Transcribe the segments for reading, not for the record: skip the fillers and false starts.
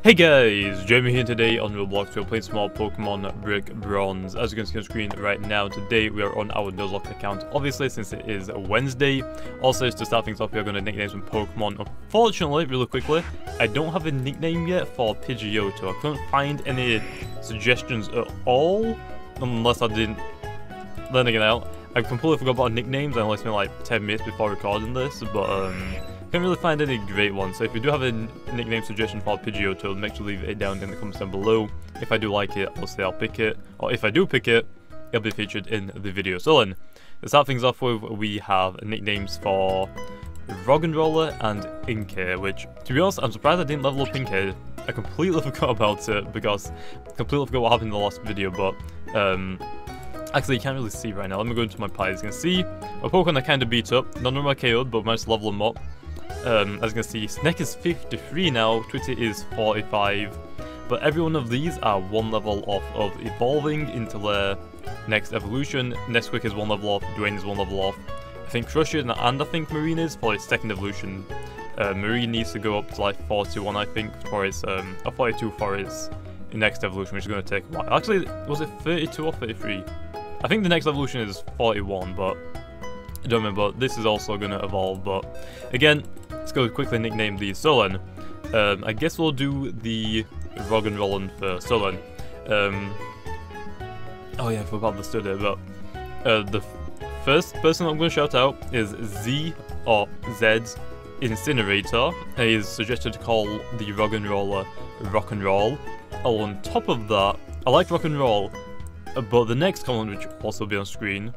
Hey guys, Jamiy here today on Roblox. We're playing small Pokemon Brick Bronze. As you can see on screen right now, today we are on our Nuzlocke account, obviously since it is a Wednesday. Also, to start things off, we are going to nickname some Pokemon. Unfortunately, really quickly, I don't have a nickname yet for Pidgeotto. I couldn't find any suggestions at all, unless I didn't. Then again, I completely forgot about nicknames. I only spent like 10 minutes before recording this, but can't really find any great ones. So if you do have a nickname suggestion for Pidgeotto, make sure to leave it down in the comments down below. If I do like it, obviously I'll pick it, or if I do pick it, it'll be featured in the video. So then, to start things off with, we have nicknames for Roggenrola and Inkay, which, to be honest, I'm surprised I didn't level up Inkay. I completely forgot about it, because I completely forgot what happened in the last video, but actually, you can't really see right now. Let me go into my pies. You can see a Pokemon I kind of beat up. None of them are KO'd, but managed to level them up. As you can see, Snake is 53 now, Twitty is 45. But every one of these are one level off of evolving into their next evolution. Nesquik is one level off, Dwayne is one level off. I think Crusher and I think Marine is for his second evolution. Marine needs to go up to like 41, I think, for his, or 42 for his next evolution, which is going to take a while. Actually, was it 32 or 33? I think the next evolution is 41, but I don't remember. This is also going to evolve, but again, let's go quickly nickname these. So then, I guess we'll do the Roggenrola first. So then, oh yeah, I forgot the study, but the first person I'm going to shout out is Z or Zed's Incinerator. He is suggested to call the Roggenrola Rock and Roll. Oh, on top of that, I like Rock and Roll, but the next comment, which will also be on screen,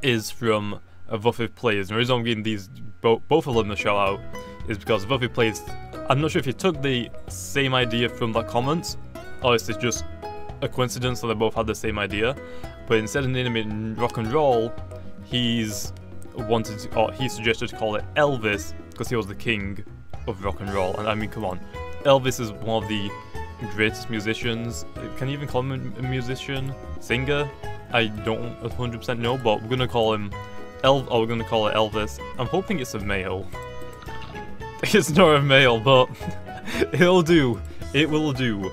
is from Vuffy Plays. And the reason I'm giving these both of them a shout out is because Vuffy Plays, I'm not sure if he took the same idea from that comment, or it's just a coincidence that they both had the same idea. But instead of naming it Rock and Roll, he's suggested to call it Elvis because he was the king of rock and roll. And I mean, come on, Elvis is one of the greatest musicians. Can you even call him a musician? Singer? I don't 100% know, but we're gonna call him we're gonna call it Elvis. I'm hoping it's a male. It's not a male, but it'll do. It will do.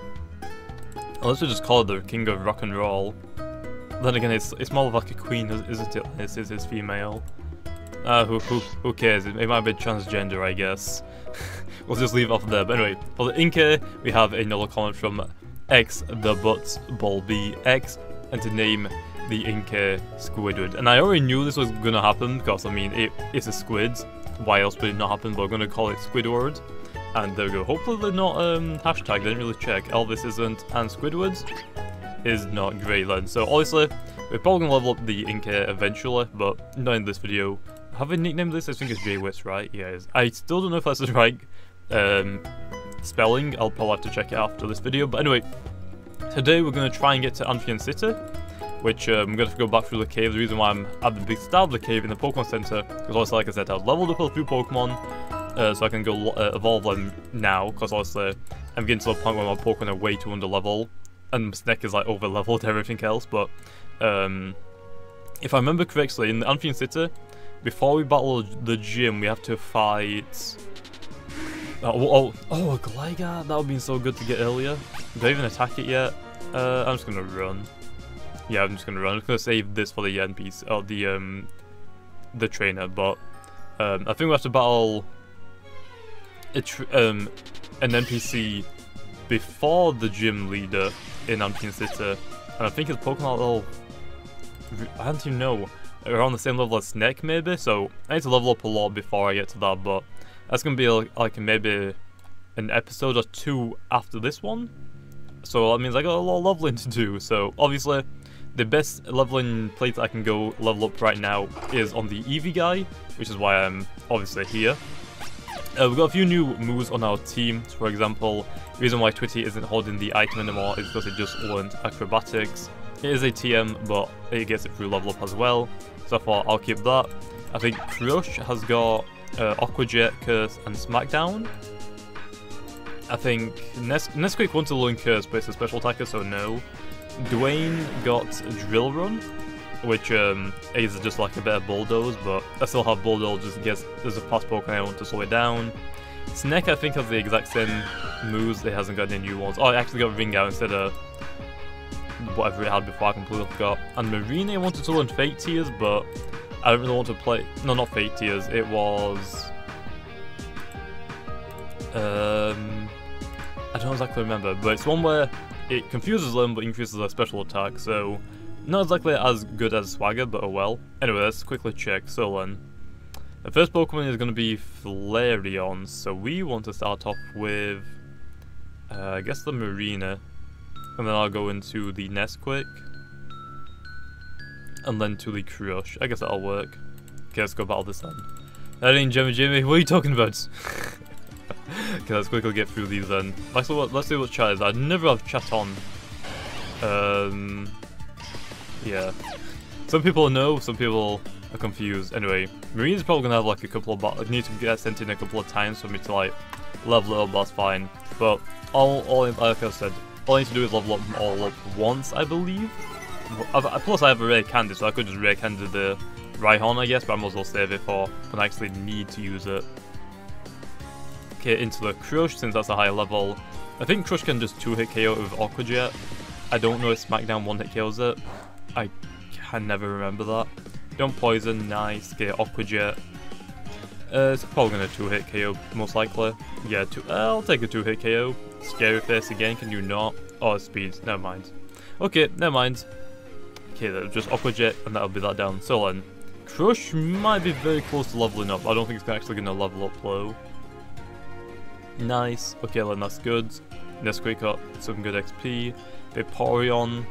Unless we just call it the king of rock and roll. Then again, it's more like a queen, isn't it? This is his female. Who cares? It might be transgender, I guess. We'll just leave it off there. But anyway, for the Inkay, we have another comment from X the Butts Bulby X, and to name the Inkay Squidward. And I already knew this was gonna happen because I mean it's a squid. Why else would it not happen? But we're gonna call it Squidward. And there we go. Hopefully they're not hashtag. I didn't really check. Elvis isn't, and Squidward is not great then. So obviously we're probably gonna level up the Inkay eventually, but not in this video. Have I nicknamed this? I think it's J-Wits, right? Yeah, it is. I still don't know if that's the right spelling. I'll probably have to check it after this video. But anyway, today we're going to try and get to ANTHIAN City, which I'm going to go back through the cave. The reason why I'm at the big start of the cave in the Pokemon Center is also, like I said, I've leveled up a few Pokemon, so I can go evolve them now, because obviously I'm getting to the point where my Pokemon are way too under level, and Snake is like over leveled everything else. But if I remember correctly, in the ANTHIAN City, before we battle the gym, we have to fight. Oh, a Gligar! That would have been so good to get earlier. Do I even attack it yet? I'm just gonna run. Yeah, I'm just gonna run. I'm just gonna save this for the NPC, or the trainer. But I think we have to battle an NPC before the gym leader in ANTHIAN City, and I think his Pokemon level, I don't even know, around the same level as Snake maybe. So I need to level up a lot before I get to that, but that's gonna be like maybe an episode or two after this one. So that means I got a lot of leveling to do. So obviously the best leveling place I can go level up right now is on the Eevee guy, which is why I'm obviously here. We've got a few new moves on our team. So for example, the reason why Twitty isn't holding the item anymore is because it just learned acrobatics. It is a TM, but it gets it through level up as well. So I thought I'll keep that. I think Crush has got Aqua Jet, Curse, and Smackdown. I think Nesquik wants to learn Curse, but it's a special attacker, so no. Dwayne got Drill Run, which is just like a better Bulldoze, but I still have Bulldoze just in case there's a fast Pokemon I want to slow it down. Snake, I think, has the exact same moves. It hasn't got any new ones. Oh, it actually got Ring Out instead of whatever it had before. I completely forgot. And Marina, I wanted to learn Fake Tears, but I don't really want to play. No, not Fake Tears. It was. I don't exactly remember, but it's one where it confuses them but increases their special attack, so not exactly as good as Swagger, but oh well. Anyway, let's quickly check. So then, the first Pokemon is going to be Flareon, so we want to start off with, I guess the Marina, and then I'll go into the Nesquik, and then to the Crush. I guess that'll work. Okay, let's go battle this then. That ain't Jamiy, what are you talking about? Okay, let's quickly get through these then. Let's see what chat is. I'd never have chat on. Yeah. Some people know, some people are confused. Anyway, Marine's probably gonna have like a couple of I need to get sent in a couple of times for me to like level it up, that's fine. But like I said, all I need to do is level up all up once, I believe. Plus I have a rare candy, so I could just rare candy the Rhyhorn, I guess, but I might as well save it for when I actually need to use it. Okay, into the Crush, since that's a higher level. I think Crush can just 2-hit KO it with Aqua Jet. I don't know if Smackdown 1-hit KOs it. I can never remember that. Don't Poison, nice. Okay, Aqua Jet. It's probably gonna 2-hit KO, most likely. Yeah, I'll take a 2-hit KO. Scary Face again, can you not? Oh, Speed, never mind. Okay, never mind. Okay, then just Aqua Jet, and that'll be that down. So then, Crush might be very close to leveling up. I don't think it's actually gonna level up low. Nice. Okay, then that's good. Nesquik got some good XP. Vaporeon.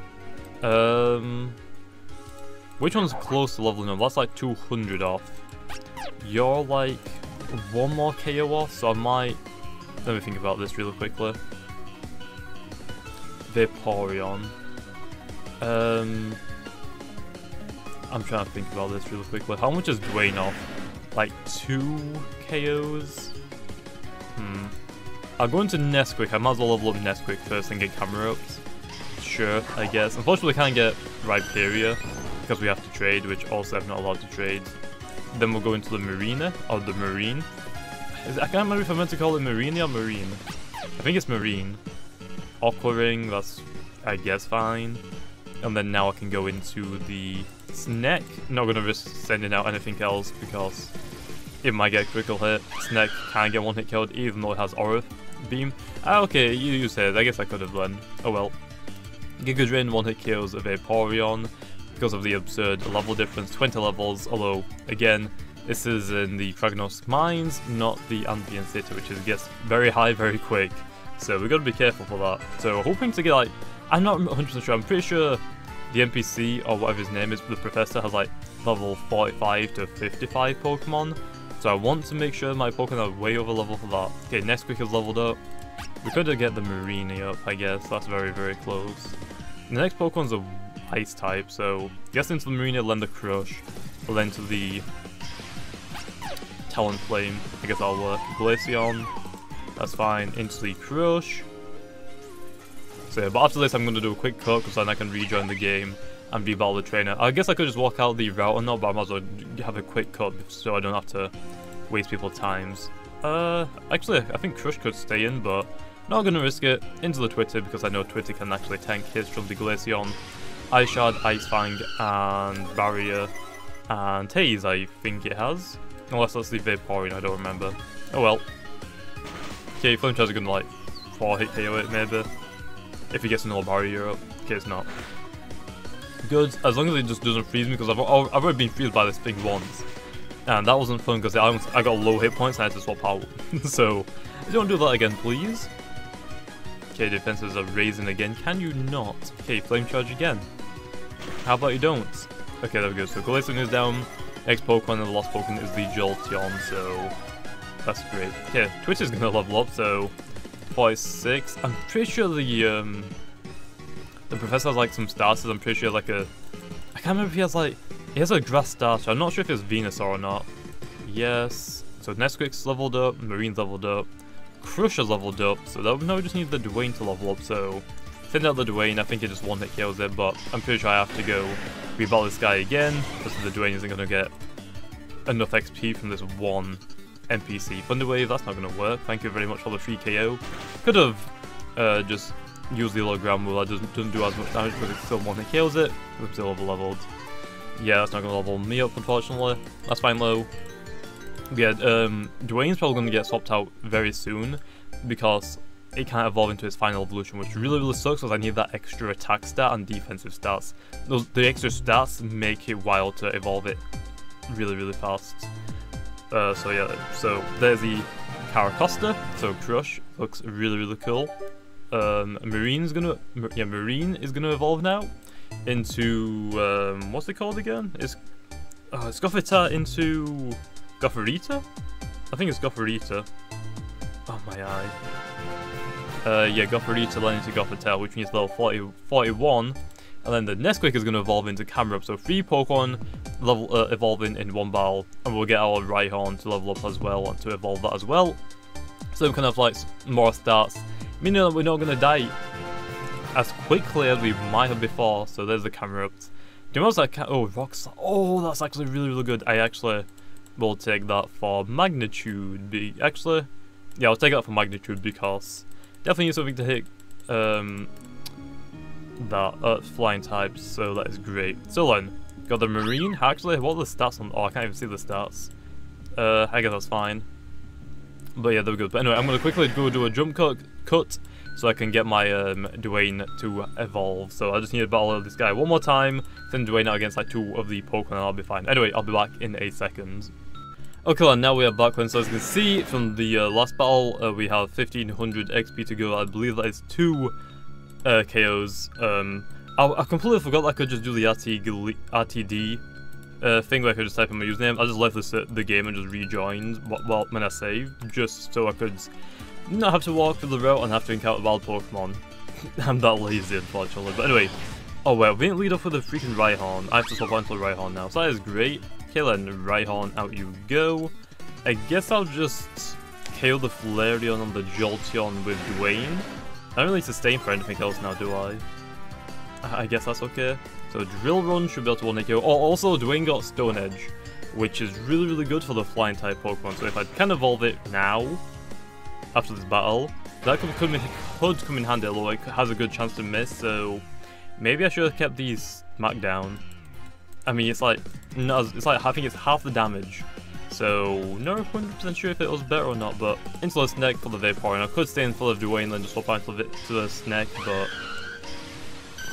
Which one's close to leveling up? That's like 200 off. You're like one more KO off, so I might. Let me think about this really quickly. Vaporeon. I'm trying to think about this really quickly. How much is Dwayne off? Like 2 KOs? I'll go into Nesquik. I might as well level up Nesquik first and get camera ups. Sure, I guess. Unfortunately, we can't get Rhyperior because we have to trade, which also I'm not allowed to trade. Then we'll go into the Marina, or the Marine. I can't remember if I meant to call it Marine or Marine. I think it's Marine. Aqua Ring, that's, I guess, fine. And then now I can go into the Snake. Not going to risk sending out anything else because it might get a critical hit. Snake can get 1-hit killed even though it has Aura Beam. Ah, okay, you said. I guess I could have done. Oh well. Giga Drain 1-hit kills of Vaporeon because of the absurd level difference, 20 levels. Although, again, this is in the Kragnos Mines, not the ANTHIAN City, which is gets very high very quick. So we gotta be careful for that. So hoping to get like, I'm not 100% sure. I'm pretty sure the NPC or whatever his name is, the professor, has like level 45 to 55 Pokemon. So I want to make sure my Pokemon are way over level for that. Okay, Nesquik is leveled up. We could get the Marine up, I guess. That's very, very close. The next Pokemon's a Ice type, so guess into the Marine, lend the Crush, lend to the Talonflame. I guess that'll work. Glaceon, that's fine. Into the Crush. So yeah, but after this, I'm going to do a quick cut because then I can rejoin the game and rebattle the trainer. I guess I could just walk out the route or not, but I might as well have a quick cut so I don't have to waste people's times. Actually, I think Crush could stay in, but not gonna risk it. Into the Twitter because I know Twitter can actually tank hits from the Glaceon. Ice Shard, Ice Fang, and Barrier, and Haze, I think it has. Unless that's the Vaporeon, I don't remember. Oh well. Okay, Flame Charge is gonna like 4-hit KO it maybe. If he gets another Barrier up. Okay, it's not. Good, as long as it just doesn't freeze me, because I've already been freezed by this thing once. And that wasn't fun because I got low hit points and I had to swap out. So, don't do that again, please. Okay, defenses are raising again. Can you not? Okay, Flame Charge again. How about you don't? Okay, there we go. So, Glaceon is down. Next Pokemon and the last Pokemon is the Jolteon, so that's great. Okay, Twitter's gonna level up, so 46. I'm pretty sure the professor has like some starters. I'm pretty sure like I can't remember if he has like, he has a grass starter. I'm not sure if it's Venusaur or not. Yes. So Nesquik's leveled up, Marine's leveled up, Crush is leveled up, so now we just need the Dwayne to level up, so send out the Dwayne. I think it just 1-hit kills it, but I'm pretty sure I have to go rebattle this guy again, because the Dwayne isn't going to get enough XP from this one NPC. Thunder Wave, that's not going to work. Thank you very much for the free KO. Could have just used the hologram rule. That doesn't do as much damage, but it still one hit kills it. I'm still overleveled. Yeah, that's not going to level me up, unfortunately. That's fine, though. But yeah, Dwayne's probably going to get swapped out very soon because it can't evolve into its final evolution, which really, really sucks because I need that extra attack stat and defensive stats. The extra stats make it wild to evolve it really, really fast. So yeah, so there's the Caracosta, so Crush, looks really, really cool. Marine is gonna evolve now into, what's it called again? It's Scoffita into Gofferita? I think it's Gofferita. Oh my eye. Yeah, Gofferita then into Goffitail, which means level 41. And then the Nesquik is going to evolve into Camerupt, so 3 Pokemon evolving in one battle. And we'll get our Rhyhorn to level up as well, and to evolve that as well. So we can have like more stats, meaning that we're not going to die as quickly as we might have before. So there's the Camerupt. Do you know what's that? Oh, Rocks. Oh, that's actually really, really good. I actually will take that for Magnitude. Actually, yeah, I'll take that for Magnitude because definitely need something to hit that Earth flying types, so that is great. So then, got the Marine. Actually, what are the stats on? Oh, I can't even see the stats. I guess that's fine. But yeah, they're good. But anyway, I'm gonna quickly go do a jump cut so I can get my Dwayne to evolve. So I just need to battle this guy one more time, then Dwayne out against like 2 of the Pokemon, and I'll be fine. Anyway, I'll be back in a second. Okay, and now we are back. So as you can see from the last battle, we have 1500 XP to go. I believe that is 2 KOs. I completely forgot that I could just do the RTD thing where I could just type in my username. I just left the game and just rejoined when I saved, just so I could not have to walk through the route and have to encounter wild Pokemon. I'm that lazy, unfortunately. But anyway, oh well, we didn't lead off with a freaking Rhyhorn. I have to swap onto a Rhyhorn now, so that is great. Okay then, Rhyhorn, out you go. I guess I'll just KO the Flareon on the Jolteon with Dwayne. I don't really sustain for anything else now, do I? I guess that's okay. So Drill Run should be able to 1-hit KO. Oh, also Dwayne got Stone Edge, which is really, really good for the flying type Pokemon. So if I can evolve it now, after this battle, that could come in handy, although it has a good chance to miss, so maybe I should have kept these smack down. I mean, it's like, no, it's like, I think it's half the damage, so not 100% sure if it was better or not, but into the Snake for the Vaporeon. I could stay in full of Dwayne and just swap out to the Snake, but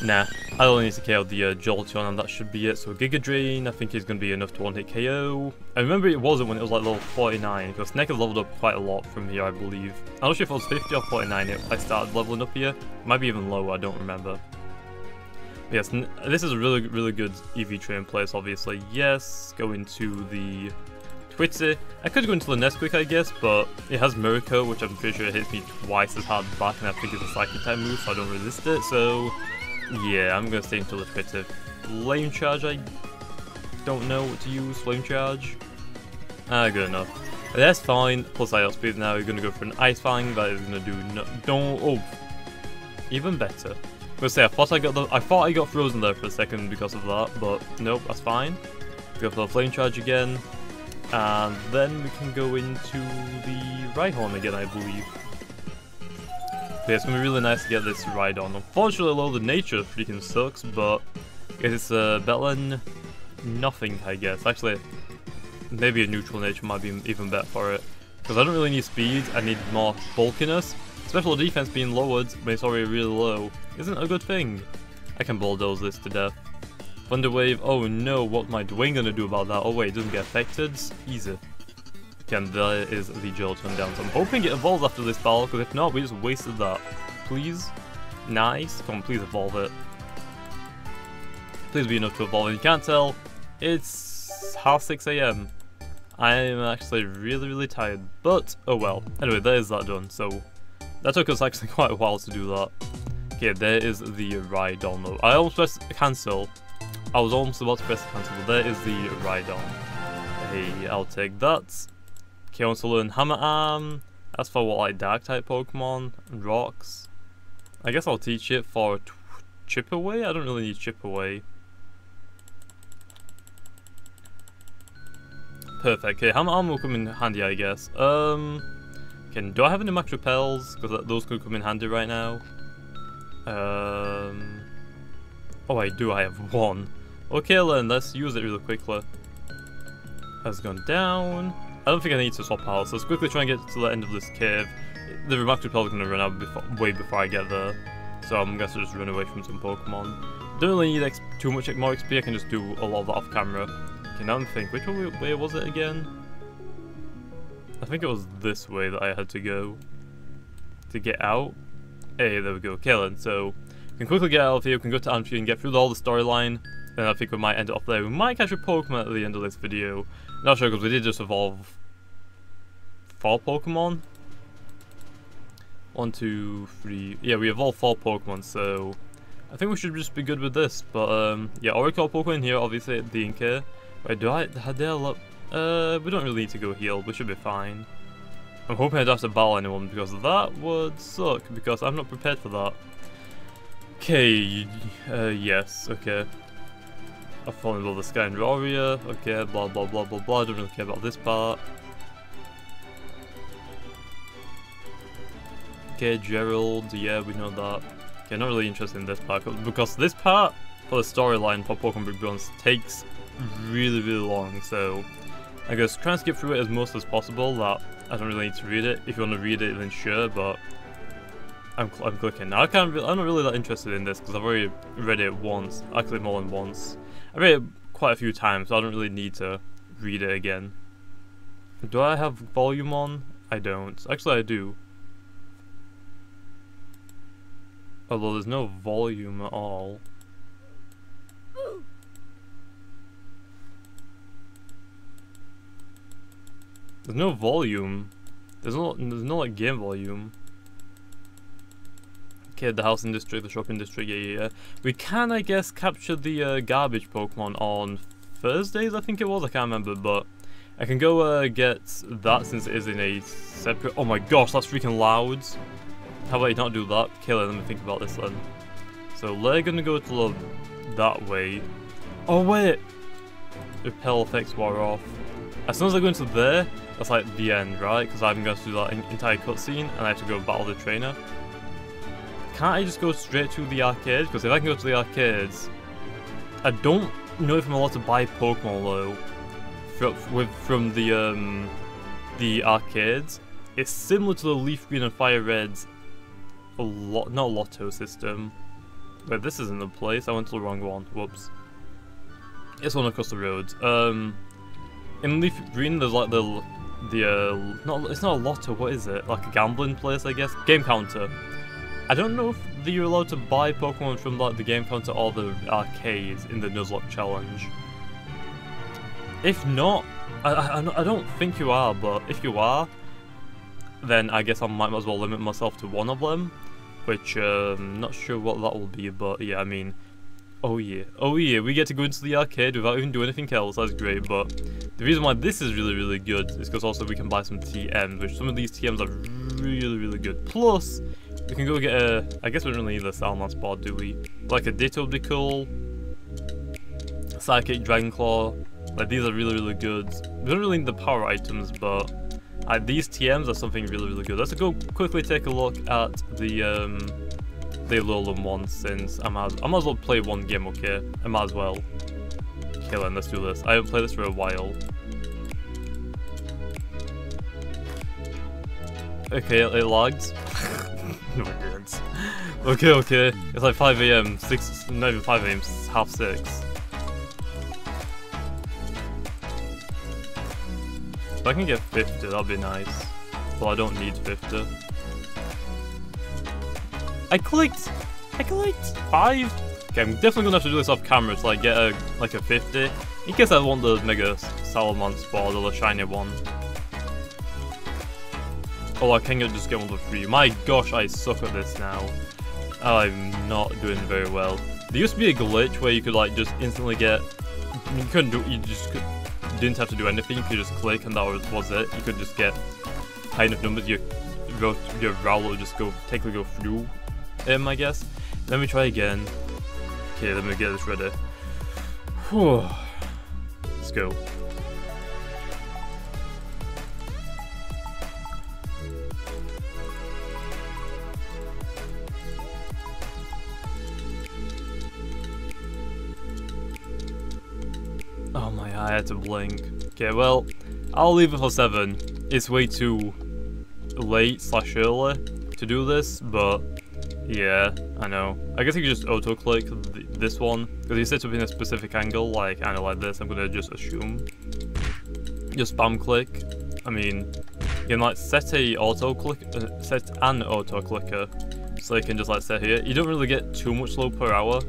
nah, I only need to KO the Jolteon and that should be it. So Giga Drain, I think is going to be enough to 1-hit KO. I remember it wasn't when it was like level 49, because Snake has leveled up quite a lot from here, I believe. I'm not sure if it was 50 or 49 if I started leveling up here. It might be even lower, I don't remember. But yes, this is a really, really good EV train place, obviously. Yes, go into the Twitzy. I could go into the Nesquik, I guess, but it has Miracle, which I'm pretty sure hits me twice as hard back, and I think it's a Psychic type move, so I don't resist it, so yeah, I'm gonna stay until the Twitzy. Flame Charge, I don't know what to use. Flame Charge? Good enough. That's fine, plus I outspeed now. You're gonna go for an Ice Fang, that is gonna do even better. I'm gonna say, I thought I got frozen there for a second because of that, but nope, that's fine. Go for the Flame Charge again. And then we can go into the Rhyhorn again, I believe. But yeah, it's gonna be really nice to get this Rhydon. Unfortunately, a lot of the nature freaking sucks, but I guess it's better than nothing, I guess. Actually, maybe a neutral nature might be even better for it. Because I don't really need speed, I need more bulkiness. Special defense being lowered when it's already really low isn't a good thing. I can bulldoze this to death. Thunder Wave, oh no, what's my Dwayne gonna do about that? Oh wait, it doesn't get affected? Easy. Okay, and there is the Jolteon down. So I'm hoping it evolves after this battle, because if not, we just wasted that. Please? Nice. Come on, please evolve it. Please be enough to evolve it. You can't tell, it's 6:30 AM. I'm actually really, really tired, but oh well. Anyway, there is that done, so that took us actually quite a while to do that. Okay, there is the Rhydon. I almost pressed cancel. I was almost about to press cancel, but there is the Rhydon. Hey, I'll take that. Okay, I want to learn Hammer Arm. That's for what, like Dark type Pokemon and Rocks. I guess I'll teach it for Chip Away. I don't really need Chip Away. Perfect. Okay, hammer armor will come in handy, I guess. Okay, do I have any max repels? Because those could come in handy right now. Oh, I do. I have one. Okay, then let's use it really quickly. Has gone down. I don't think I need to swap out, so let's quickly try and get to the end of this cave. The max repel is going to run out way before I get there, so I'm going to just run away from some Pokemon. Don't really need too much more XP. I can just do a lot of that off camera. Okay, now I'm thinking, which way was it again? I think it was this way that I had to go to get out. Hey, there we go. Okay, then, so we can quickly get out of here. We can go to ANTHIAN, get through all the storyline. Then I think we might end it off there. We might catch a Pokemon at the end of this video. Not sure, because we did just evolve 4 Pokemon. 1, 2, 3. Yeah, we evolved 4 Pokemon, so I think we should just be good with this. But yeah, Oracle Pokemon here, obviously at the Inca. Wait, had they look? We don't really need to go heal. We should be fine. I'm hoping I don't have to battle anyone, because that would suck, because I'm not prepared for that. Okay, yes, okay. I've fallen in love with Sky and Roria, okay, blah blah blah blah blah, I don't really care about this part. Okay, Gerald, yeah, we know that. Okay, not really interested in this part, because this part, for the storyline for Pokemon Big Bronze, takes really long, so I guess try and skip through it as most as possible, that I don't really need to read it. If you want to read it, then sure, but I'm clicking. Now, I'm not really that interested in this, because I've already read it once, actually more than once. I read it quite a few times, so I don't really need to read it again. Do I have volume on? I don't. Actually, I do. Although there's no volume at all. There's no volume. There's no like game volume. Okay, the housing district, the shopping district, yeah. We can, I guess, capture the garbage Pokemon on Thursdays, I think it was, I can't remember, but I can go get that since it is in a separate... Oh my gosh, that's freaking loud. How about you not do that? Okay, let me think about this then. So we're gonna go to that way. Oh wait! Repel effects wore off. As soon as I go into there, that's like the end, right? Because I'm going to do that entire cutscene and I have to go battle the trainer. Can't I just go straight to the arcade? Because if I can go to the arcades, I don't know if I'm allowed to buy Pokemon though from the arcades. It's similar to the Leaf Green and Fire Red's not Lotto system. But this isn't the place. I went to the wrong one. Whoops. It's one across the road. In Leaf Green, there's like it's not a lotto. What is it? Like a gambling place, I guess. Game counter. I don't know if you're allowed to buy Pokemon from like the game counter or the arcades in the Nuzlocke challenge. If not, I don't think you are. But if you are, then I guess I might as well limit myself to one of them. Which not sure what that will be. But yeah, I mean. Oh yeah, we get to go into the arcade without even doing anything else, that's great, but the reason why this is really good is because also we can buy some TMs, which some of these TMs are really good. Plus, we can go get I guess we don't really need a Salmon Spot, do we? Like a Ditto would be cool. Psychic, Dragon Claw, like these are really good. We don't really need the power items, but these TMs are something really good. Let's go quickly take a look at the Alolan one, since I might as well play one game, okay? I might as well. Okay then, let's do this. I haven't played this for a while. Okay, it lagged. No, it didn't. Okay. It's like 5 AM, not even 5 AM, it's 5:30. If I can get 50, that'd be nice. Well, I don't need 50. I clicked 5. Okay, I'm definitely gonna have to do this off camera to like get a 50. In case I want the Mega Salamon Spot or the shiny one. Oh, I can just get one for free. My gosh, I suck at this now. I'm not doing very well. There used to be a glitch where you could like just instantly get. You didn't have to do anything. You could just click and that was it. You could just get high enough numbers. Your Rowlet would just technically go through him, I guess. Let me try again. Okay, let me get this ready. Whew. Let's go. Oh my, I had to blink. Okay, well, I'll leave it for 7. It's way too late / early to do this, but yeah, I know. I guess you can just auto-click this one, because you set up in a specific angle, like kind of like this. I'm gonna just assume. Just spam click. I mean, you can like set an auto-clicker, so you can just like set here. You don't really get too much low per hour.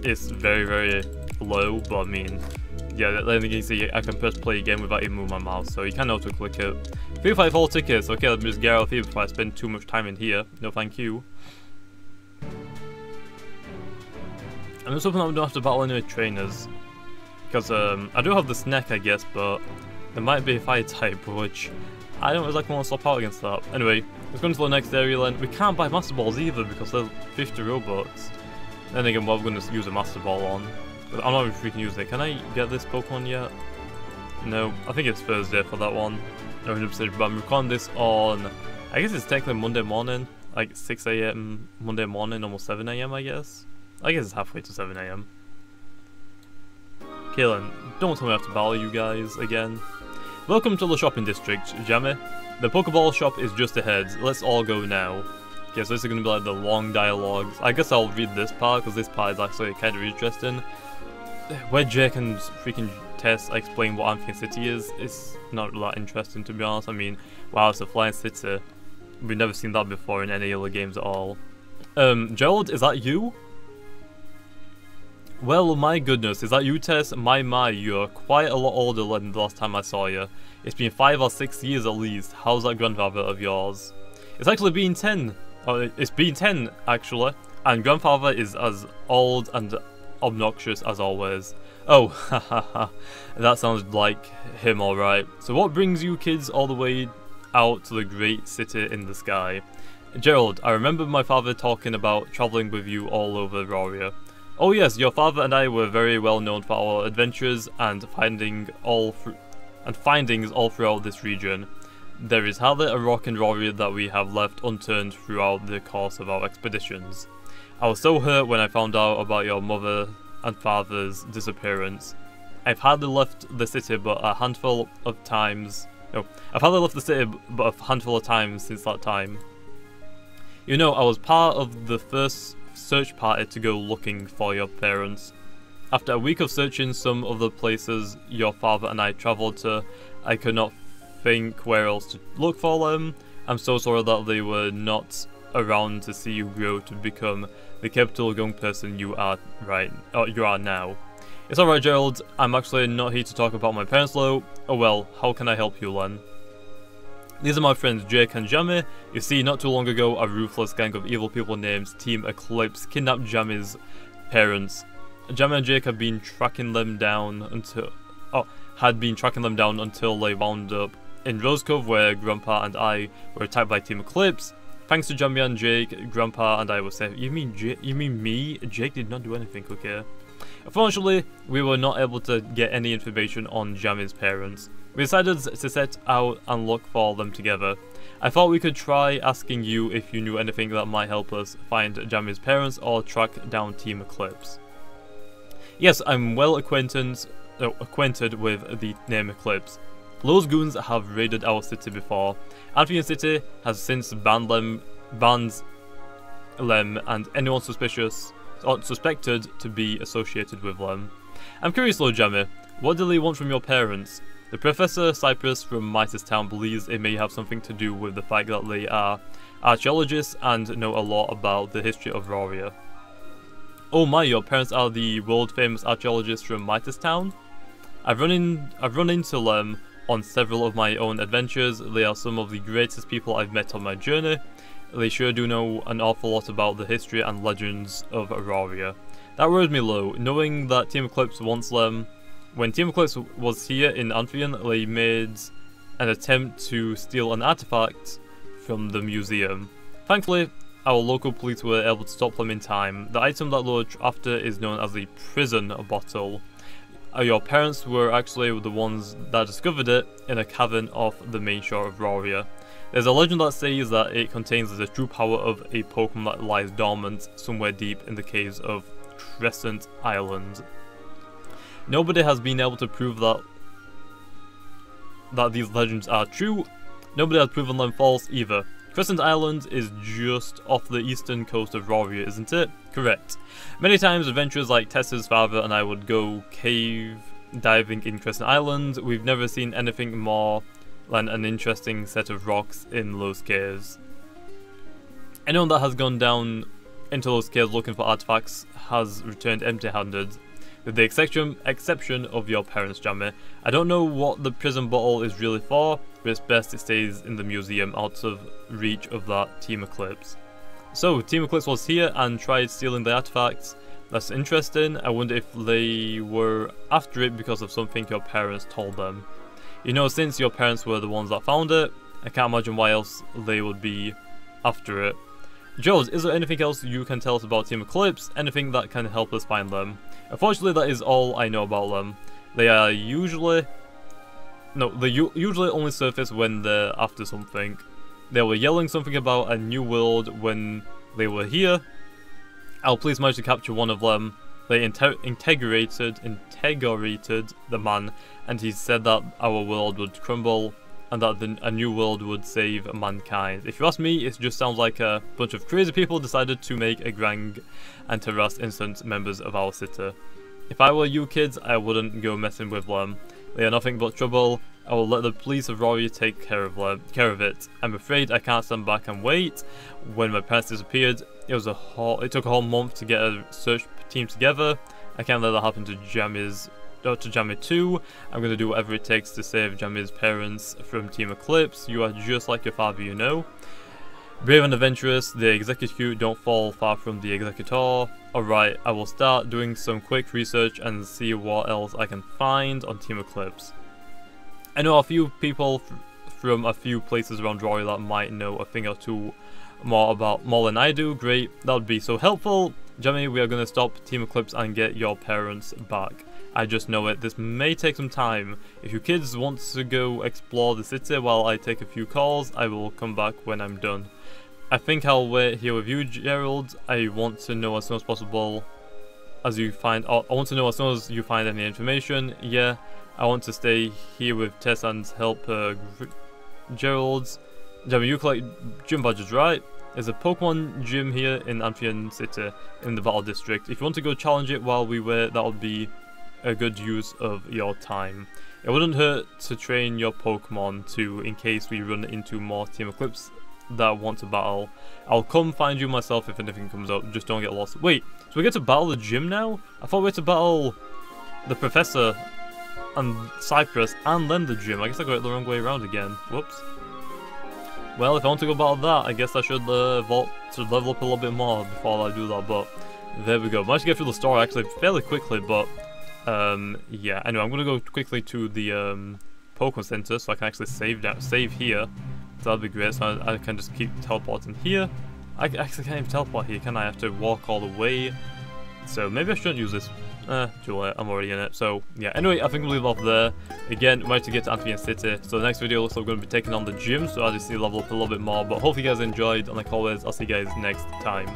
It's very, very low, but I mean, yeah, then you can see I can press play again without even moving my mouse, so you can auto-click it. 354 tickets, okay, let me just get out of here before I spend too much time in here. No thank you. I'm just hoping I don't have to battle any trainers, because I do have the snack, I guess, but there might be a fire type, which I don't exactly want to swap out against that. Anyway, let's go into the next area then. We can't buy Master Balls either because there's 50 Robux. Then again, what we're going to use a Master Ball on. But I'm not even freaking using it. Can I get this Pokemon yet? No, I think it's Thursday for that one. 100%, but I'm recording this on, I guess it's technically Monday morning, like 6 AM Monday morning, almost 7 AM I guess. I guess it's halfway to 7 AM. Kaylin, don't tell me I have to battle you guys again. Welcome to the shopping district, Jamiy. The Pokeball shop is just ahead. Let's all go now. Okay, so this is going to be like the long dialogues. I guess I'll read this part because this part is actually kind of interesting. Where Jake and freaking Tess explain what Anthian City is, it's not that interesting to be honest. I mean, wow, it's a flying city. We've never seen that before in any other games at all. Gerald, is that you? Well, my goodness, is that you, Tess? My, you're quite a lot older than the last time I saw you. It's been 5 or 6 years at least. How's that grandfather of yours? It's actually been 10. It's been 10, actually. And grandfather is as old and obnoxious as always. Oh, hahaha. That sounds like him alright. So what brings you kids all the way out to the great city in the sky? Gerald, I remember my father talking about travelling with you all over Roria. Oh yes, your father and I were very well known for our adventures and findings all throughout this region. There is hardly a rock in Roria that we have left unturned throughout the course of our expeditions. I was so hurt when I found out about your mother and father's disappearance. I've hardly left the city but a handful of times. No, I've hardly left the city but a handful of times since that time. You know, I was part of the first search party to go looking for your parents. After a week of searching some of the places your father and I travelled to, I could not think where else to look for them. I'm so sorry that they were not around to see you grow to become the capital young person you are now. It's alright, Gerald, I'm actually not here to talk about my parents though. Oh well, how can I help you, Len? These are my friends Jake and Jamiy. You see, not too long ago, a ruthless gang of evil people named Team Eclipse kidnapped Jamiy's parents. Jamiy and Jake have been tracking them down until they wound up in Rose Cove, where Grandpa and I were attacked by Team Eclipse. Thanks to Jamiy and Jake, Grandpa and I were safe. You mean me? Jake did not do anything, okay? Unfortunately, we were not able to get any information on Jamiy's parents. We decided to set out and look for them together. I thought we could try asking you if you knew anything that might help us find Jamiy's parents or track down Team Eclipse. Yes, I'm well acquainted with the name Eclipse. Those goons have raided our city before. Anthian City has since banned them and anyone suspicious or suspected to be associated with them. I'm curious though, Jamiy, what do they want from your parents? The Professor Cypress from Midas Town believes it may have something to do with the fact that they are archaeologists and know a lot about the history of Roria. Oh my, your parents are the world famous archaeologists from Midas Town? I've run into them on several of my own adventures. They are some of the greatest people I've met on my journey. They sure do know an awful lot about the history and legends of Roria. That worries me low, knowing that Team Eclipse wants them. When Team Eclipse was here in Anthian, they made an attempt to steal an artifact from the museum. Thankfully, our local police were able to stop them in time. The item that they were after is known as the prison bottle. Your parents were actually the ones that discovered it in a cavern off the main shore of Roria. There's a legend that says that it contains the true power of a Pokemon that lies dormant somewhere deep in the caves of Crescent Island. Nobody has been able to prove that these legends are true. Nobody has proven them false either. Crescent Island is just off the eastern coast of Roria, isn't it? Correct. Many times adventurers like Tessa's father and I would go cave diving in Crescent Island. We've never seen anything more than an interesting set of rocks in those caves. Anyone that has gone down into those caves looking for artifacts has returned empty-handed. With the exception of your parents, Jamiy. I don't know what the prison bottle is really for, but it's best it stays in the museum out of reach of that Team Eclipse. So, Team Eclipse was here and tried stealing the artifacts. That's interesting. I wonder if they were after it because of something your parents told them. You know, since your parents were the ones that found it, I can't imagine why else they would be after it. Jules, is there anything else you can tell us about Team Eclipse? Anything that can help us find them? Unfortunately, that is all I know about them. They are usually... No, they usually only surface when they're after something. They were yelling something about a new world when they were here. I'll please manage to capture one of them. They integrated the man, and he said that our world would crumble, and that a new world would save mankind. If you ask me, it just sounds like a bunch of crazy people decided to make a gang and to harass innocent members of our city. If I were you kids, I wouldn't go messing with them. They are nothing but trouble. I will let the police of Rory take care of it. I'm afraid I can't stand back and wait. When my parents disappeared, it took a whole month to get a search team together. I can't let that happen to Jamiy too. I'm going to do whatever it takes to save Jamiy's parents from Team Eclipse. You are just like your father, you know. Brave and adventurous, the execute don't fall far from the executor. Alright, I will start doing some quick research and see what else I can find on Team Eclipse. I know a few people from a few places around Rory that might know a thing or two more than I do. Great, that would be so helpful. Jamiy, we are going to stop Team Eclipse and get your parents back. I just know it. This may take some time. If you kids want to go explore the city while I take a few calls, I will come back when I'm done. I think I'll wait here with you, Gerald. I want to know as soon as possible as you find... I want to know as soon as you find any information. Yeah, I want to stay here with Tess and help Gerald. Jamiy, you collect gym badges, right? There's a Pokemon gym here in ANTHIAN City in the Battle District. If you want to go challenge it while we wait, that would be a good use of your time. It wouldn't hurt to train your Pokemon too, in case we run into more Team Eclipse that want to battle. I'll come find you myself if anything comes up, just don't get lost. Wait, so we get to battle the gym now? I thought we had to battle the Professor and Cypress and then the gym. I guess I got it the wrong way around again. Whoops. Well, if I want to go battle that, I guess I should level up a little bit more before I do that, but there we go. Managed to get through the story actually fairly quickly, but yeah. Anyway, I'm gonna go quickly to the Pokemon Center so I can actually save here. So that'd be great. So I can just keep teleporting here. I actually can't even teleport here, can I? I have to walk all the way. So maybe I shouldn't use this. Too late, I'm already in it. So yeah, anyway, I think we'll leave off there. Again, we managed to get to ANTHIAN City. So the next video looks like we're going to be taking on the gym. So I just need to level up a little bit more. But hopefully you guys enjoyed. And like always, I'll see you guys next time.